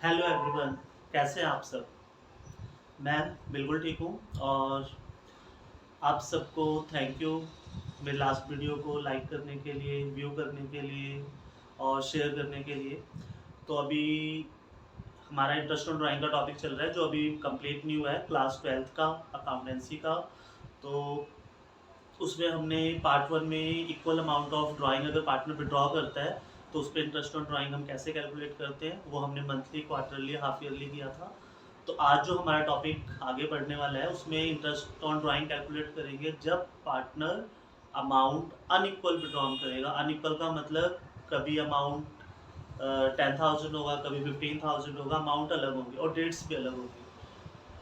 Hello everyone, कैसे हैं आप सब। मैं बिल्कुल ठीक हूँ। और आप सबको थैंक यू मेरे लास्ट वीडियो को लाइक करने के लिए, व्यू करने के लिए और शेयर करने के लिए। तो अभी हमारा इंटरेस्ट ऑन ड्राइंग का टॉपिक चल रहा है, जो अभी कंप्लीट नहीं हुआ है, क्लास 12th का अकाउंटेंसी का। तो उसमें हमने पार्ट वन में इक्वल अमाउंट ऑफ ड्राइंग अगर पार्टनर विड्रॉ करता है तो उस पर इंटरेस्ट ऑन ड्राइंग हम कैसे कैलकुलेट करते हैं, वो हमने मंथली, क्वार्टरली, हाफ ईयरली किया था। तो आज जो हमारा टॉपिक आगे बढ़ने वाला है उसमें इंटरेस्ट ऑन ड्राइंग कैलकुलेट करेंगे जब पार्टनर अमाउंट अनइक्वल विड्रॉन करेगा। अनइक्वल का मतलब कभी अमाउंट 10,000 होगा, कभी 15,000 होगा, अमाउंट अलग होंगे और डेट्स भी अलग होंगी।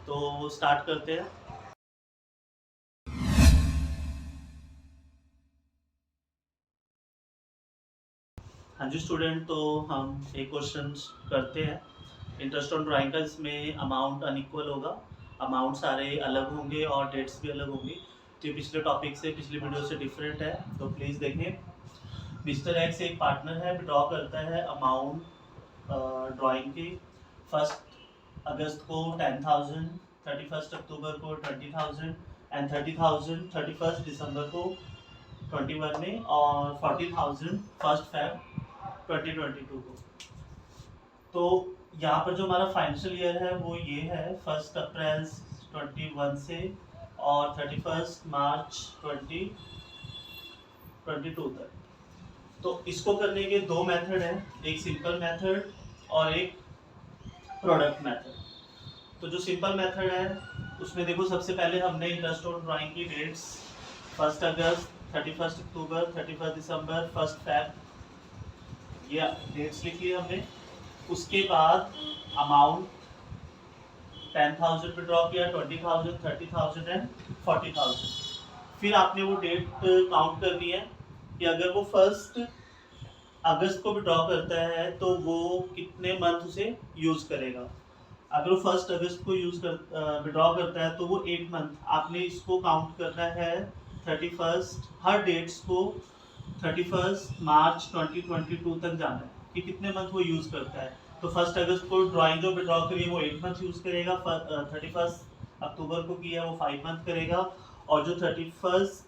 तो स्टार्ट करते हैं। हाँ जी स्टूडेंट, तो हम एक क्वेश्चन करते हैं इंटरेस्ट ऑन ड्राइंग का। इसमें अमाउंट अनइक्वल होगा, अमाउंट सारे अलग होंगे और डेट्स भी अलग होंगी। तो ये पिछले टॉपिक से, पिछली वीडियो से डिफरेंट है, तो प्लीज़ देखें। मिस्टर एक्स एक पार्टनर है, विड्रॉ करता है अमाउंट ड्राइंग की। 1 अगस्त को 10,000, 31 अक्टूबर को 20,000 एंड 30,000 31 दिसंबर को 21 में, और 40,000 1 फेब 2022 को। तो यहाँ पर जो हमारा फाइनेंशियल ईयर है वो ये है, 1 अप्रैल 21 से और 31 मार्च 2022 तक। तो इसको करने के दो मेथड हैं, एक सिंपल मेथड और एक प्रोडक्ट मेथड। तो जो सिंपल मेथड है उसमें देखो, सबसे पहले हमने इंटरेस्ट ऑन ड्राइंग की डेट्स 1 अगस्त, 31 अक्टूबर, 31 दिसंबर, 1 फेब, ये डेट्स लिखी है हमने। उसके बाद अमाउंट 10,000 विड्रॉ किया, 20,000, 30,000 एंड 40,000। फिर आपने वो डेट काउंट करनी है कि अगर वो 1 अगस्त को विड्रॉ करता है तो वो कितने मंथ उसे यूज करेगा। अगर वो 1 अगस्त को विड्रॉ करता है तो वो 8 मंथ आपने इसको काउंट करना है। 31 हर डेट्स को 31 मार्च 2022 तक जाना है कि कितने मंथ वो यूज करता है। तो 1 अगस्त को ड्राइंग जो विड्रॉ करी है वो 8 मंथ यूज करेगा, 31 अक्टूबर को किया है वो 5 मंथ करेगा, और जो 31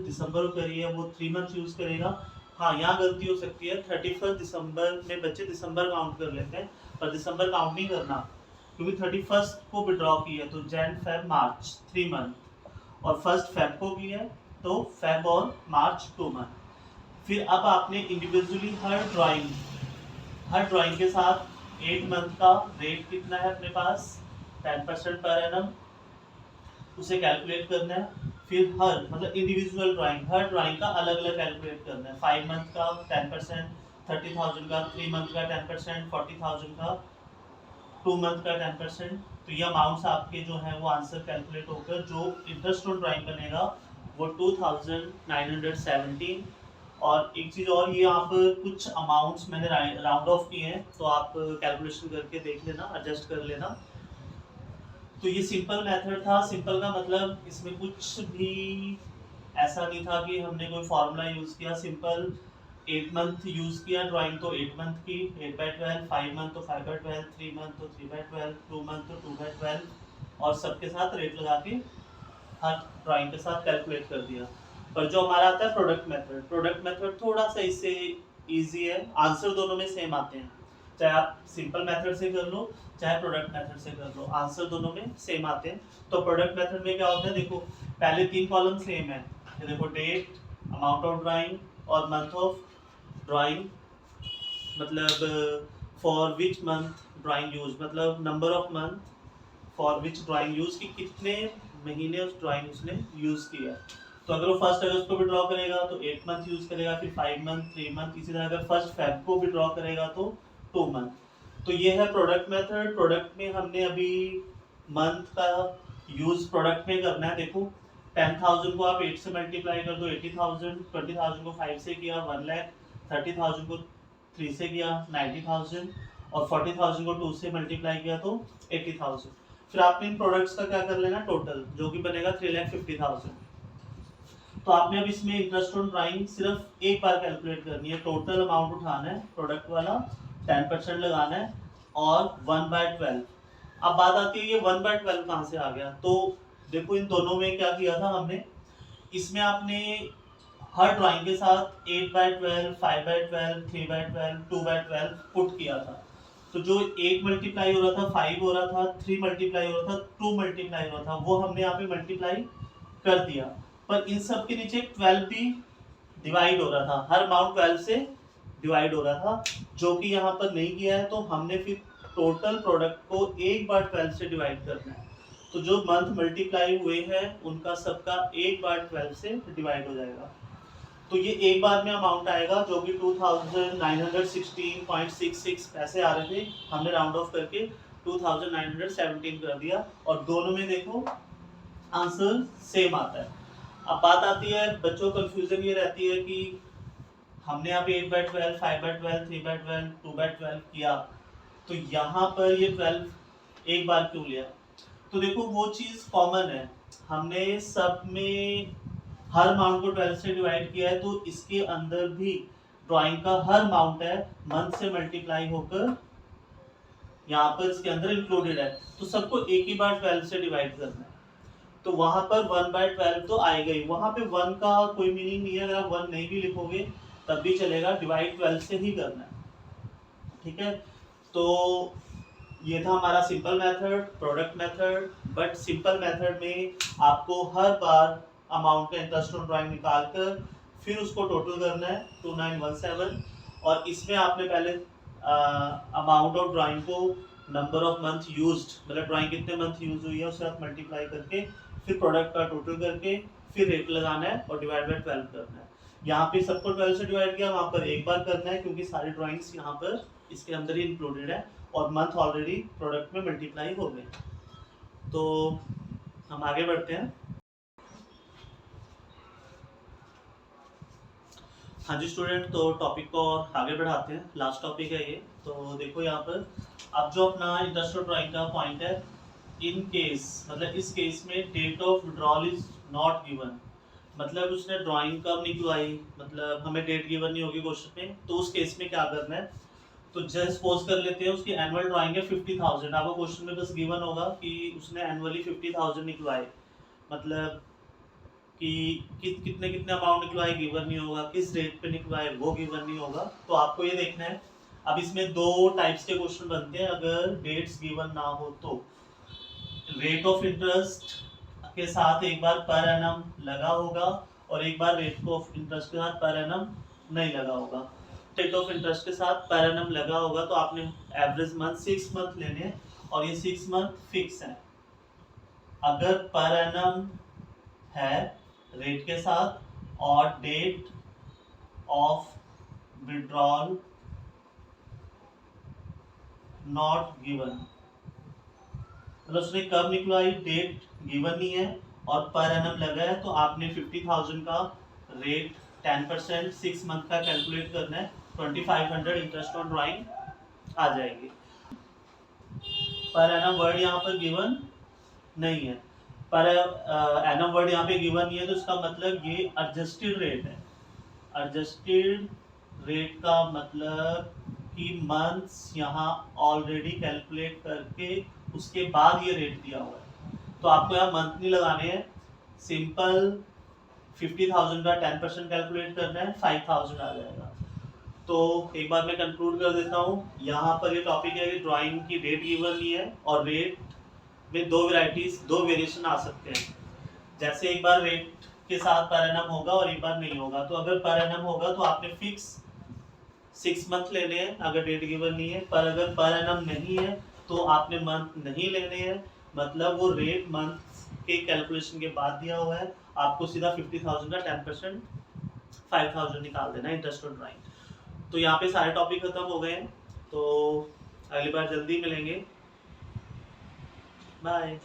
दिसंबर को करी है वो 3 मंथ यूज करेगा। हाँ, यहाँ गलती हो सकती है, 31 दिसंबर में बच्चे दिसंबर काउंट कर लेते हैं, पर दिसंबर काउंट नहीं करना, क्योंकि 31 को विड्रॉ की है तो जैन फेब मार्च 3 मंथ, और 1 फेब को की है तो फेब और मार्च 2 मंथ। फिर अब आपने इंडिविजुअली हर ड्राइंग के साथ 8 मंथ का रेट कितना है अपने पास, 10% पर एनम, उसे कैलकुलेट करना है। फिर हर मतलब इंडिविजुअल ड्राइंग, हर ड्राइंग का अलग अलग कैलकुलेट करना है। 5 मंथ का 10%, 30,000 का, 3 मंथ का 10%, 40,000 का, 2 मंथ का 10%। तो ये अमाउंट्स आपके जो हैं वो आंसर कैलकुलेट होकर जो इंटरेस्ट ऑन ड्राइंग बनेगा वो 2,917। और एक चीज़ और, ये यहाँ पर कुछ अमाउंट्स मैंने राउंड ऑफ किए हैं, तो आप कैलकुलेशन करके देख लेना, एडजस्ट कर लेना। तो ये सिंपल मेथड था। सिंपल का मतलब इसमें कुछ भी ऐसा नहीं था कि हमने कोई फार्मूला यूज़ किया। सिंपल 8 मंथ यूज़ किया ड्राइंग, तो 8 मंथ की 8/12, 5 मंथ तो 5/12, 3 मंथ तो 3/12, 2 मंथ तो 2/12, और सबके साथ रेट लगा के हर ड्राइंग के साथ कैलकुलेट कर दिया। पर जो हमारा आता है प्रोडक्ट मेथड थोड़ा सा इससे इजी है, आंसर दोनों में सेम आते हैं। चाहे आप सिंपल मेथड से कर लो चाहे प्रोडक्ट मेथड से कर लो, आंसर दोनों में सेम आते हैं। तो प्रोडक्ट मेथड में क्या होता है, देखो पहले 3 कॉलम सेम है, ये देखो डेट, अमाउंट ऑफ ड्राइंग और मंथ ऑफ ड्राइंग, मतलब for which month drawing use, मतलब number of month for which drawing use, की कितने महीने उस ड्राइंग उसने यूज किया। तो अगर वो 1 अगस्त को भी ड्रॉ करेगा तो 8 मंथ यूज करेगा, फिर 5 मंथ, 3 मंथ, इसी तरह अगर 1 फेब को भी ड्रॉ करेगा तो 2 मंथ। तो ये है प्रोडक्ट मेथड। प्रोडक्ट में हमने अभी मंथ का यूज प्रोडक्ट में करना है। देखो 10,000 को आप 8 से मल्टीप्लाई कर दो 80,000, 20,000 को 5 से किया 1 लाख, 30,000 को 3 से किया 90,000, और 40,000 को 2 से मल्टीप्लाई किया तो 80,000। फिर आपने इन प्रोडक्ट्स का क्या कर लेना टोटल, जो कि बनेगा 3,50,000। तो आपने अब इसमें इंटरेस्ट ऑन ड्राइंग सिर्फ एक बार कैलकुलेट करनी है, टोटल अमाउंट उठाना है प्रोडक्ट वाला, 10% लगाना है, और 1/12। अब बात आती है ये 1/12 कहाँ से आ गया। तो देखो इन दोनों में क्या किया था हमने, इसमें आपने हर ड्राइंग के साथ 8/12, 5/12, 3/12, 2/12 पुट किया था। तो जो 8 मल्टीप्लाई हो रहा था 5 हो रहा था, 3 मल्टीप्लाई हो रहा था 2 मल्टीप्लाई हो रहा था, वो हमने यहाँ पे मल्टीप्लाई कर दिया। पर इन सब के नीचे 12 भी डिवाइड हो रहा था, हर अमाउंट 12 से डिवाइड हो रहा था, जो कि यहाँ पर नहीं किया है। तो हमने फिर टोटल प्रोडक्ट को एक बार 12 से डिवाइड करना है। तो जो मंथ मल्टीप्लाई हुए हैं उनका सबका एक बार 12 से डिवाइड हो जाएगा। तो ये एक बार में अमाउंट आएगा जो कि 2916.66 पैसे आ रहे थे, हमने राउंड ऑफ करके 2917 कर दिया। और दोनों में देखो आंसर सेम आता है। अब बात आती है, बच्चों कंफ्यूजन ये रहती है कि हमने यहाँ पे 8/12, 5/12, 3/12, 2/12 किया, तो यहाँ पर ये 12 एक बार क्यों लिया। तो देखो वो चीज कॉमन है, हमने सब में हर अमाउंट को 12 से डिवाइड किया है, तो इसके अंदर भी ड्राइंग का हर अमाउंट है मंथ से मल्टीप्लाई होकर यहाँ पर इसके अंदर इंक्लूडेड है। तो सबको एक ही बार 12 से डिवाइड करना है। तो वहां पर 1/12 तो आएगा ही, वहां पे 1 का कोई मीनिंग नहीं है, अगर आप 1 नहीं भी लिखोगे तब भी चलेगा, डिवाइड 12 से ही करना है। ठीक है, तो ये था हमारा simple method, product method. But simple method में आपको हर बार अमाउंट का इंटरेस्ट ऑन ड्राइंग निकाल कर फिर उसको टोटल करना है 2917। और इसमें आपने पहले अमाउंट ऑफ ड्राइंग को नंबर ऑफ मंथ यूज्ड, मतलब ड्राइंग कितने मंथ यूज हुई है उसके साथ मल्टीप्लाई करके फिर प्रोडक्ट का टोटल करके फिर रेट लगाना है और डिवाइड बाय 12 करना है। यहाँ पे सबको 12 से डिवाइड किया, वहाँ पर एक बार करना है क्योंकि सारी ड्राइंग्स यहाँ पर इसके अंदर ही इंक्लूडेड है और मंथ ऑलरेडी प्रोडक्ट में मल्टीप्लाई हो गए। तो हम आगे बढ़ते हैं। हाँ जी स्टूडेंट, तो टॉपिक को आगे बढ़ाते हैं, लास्ट टॉपिक है ये। तो देखो यहाँ पर अब जो अपना इंटरेस्ट ऑफ ड्राइंग का पॉइंट है, इन केस मतलब इस केस में date of withdrawal is not given, मतलब उसने ड्राइंग कब निकलवाई, मतलब हमें डेट गिवन नहीं होगी क्वेश्चन में, तो उस केस में क्या करना है। तो जस्ट सपोज कर लेते हैं उसकी एनुअल ड्राइंग है 50,000, आपको क्वेश्चन में बस गिवन होगा कि उसने एनुअली 50,000 निकलवाए, मतलब कि कितने कितने अमाउंट निकलवाए गिवन नहीं होगा, किस रेट पे निकलवाए वो गिवन नहीं होगा। तो आपको ये देखना है। अब इसमें दो टाइप्स के क्वेश्चन बनते हैं अगर डेट्स गिवन ना हो तो। रेट ऑफ इंटरेस्ट के साथ एक बार पर एनम लगा होगा और एक बार रेट ऑफ इंटरेस्ट के साथ पर एनम नहीं लगा होगा। रेट ऑफ इंटरेस्ट के साथ पर एनम लगा होगा तो आपने एवरेज मंथ 6 मंथ लेने हैं और ये 6 मंथ फिक्स है। अगर पर एनम है रेट के साथ और date of withdrawal not given, मतलब उसने कब निकलवाई डेट गिवन नहीं है और पर एनम लगा है, तो आपने 50,000 का रेट 10% 6 मंथ का कैलकुलेट करना है, 2500 इंटरेस्ट ऑन ड्राइंग आ जाएगी। पर एनम वर्ड यहाँ पर गिवन नहीं है, पर एनम वर्ड यहाँ पे गिवन नहीं है, तो इसका मतलब ये एडजस्टेड रेट है। एडजस्टेड रेट का मतलब कि मंथ्स यहाँ ऑलरेडी कैलकुलेट करके उसके बाद ये रेट दिया हुआ है। तो आपको यहाँ मंथ नहीं लगाने हैं, सिंपल 50,000 का 10% कैलकुलेट करना है, 5,000 आ जाएगा। तो एक बार मैं कंक्लूड कर देता हूँ, यहाँ पर ये टॉपिक है कि ड्राइंग की डेट गिवन नहीं है और रेट में दो वेरिएशन आ सकते हैं। जैसे एक बार रेट के साथ पर एनम होगा और एक बार नहीं होगा। तो अगर पर एनम होगा तो आपने फिक्स 6 मंथ लेने हैं अगर डेट गिवन नहीं है, पर अगर पर एनम नहीं है तो आपने मंथ नहीं लेने हैं, मतलब वो रेट मंथ के कैलकुलेशन के बाद दिया हुआ है, आपको सीधा 50,000 का 10% 5,000 निकाल देना इंटरेस्ट ऑन ड्राइंग। तो यहाँ पे सारे टॉपिक खत्म हो गए हैं, तो अगली बार जल्दी मिलेंगे, बाय।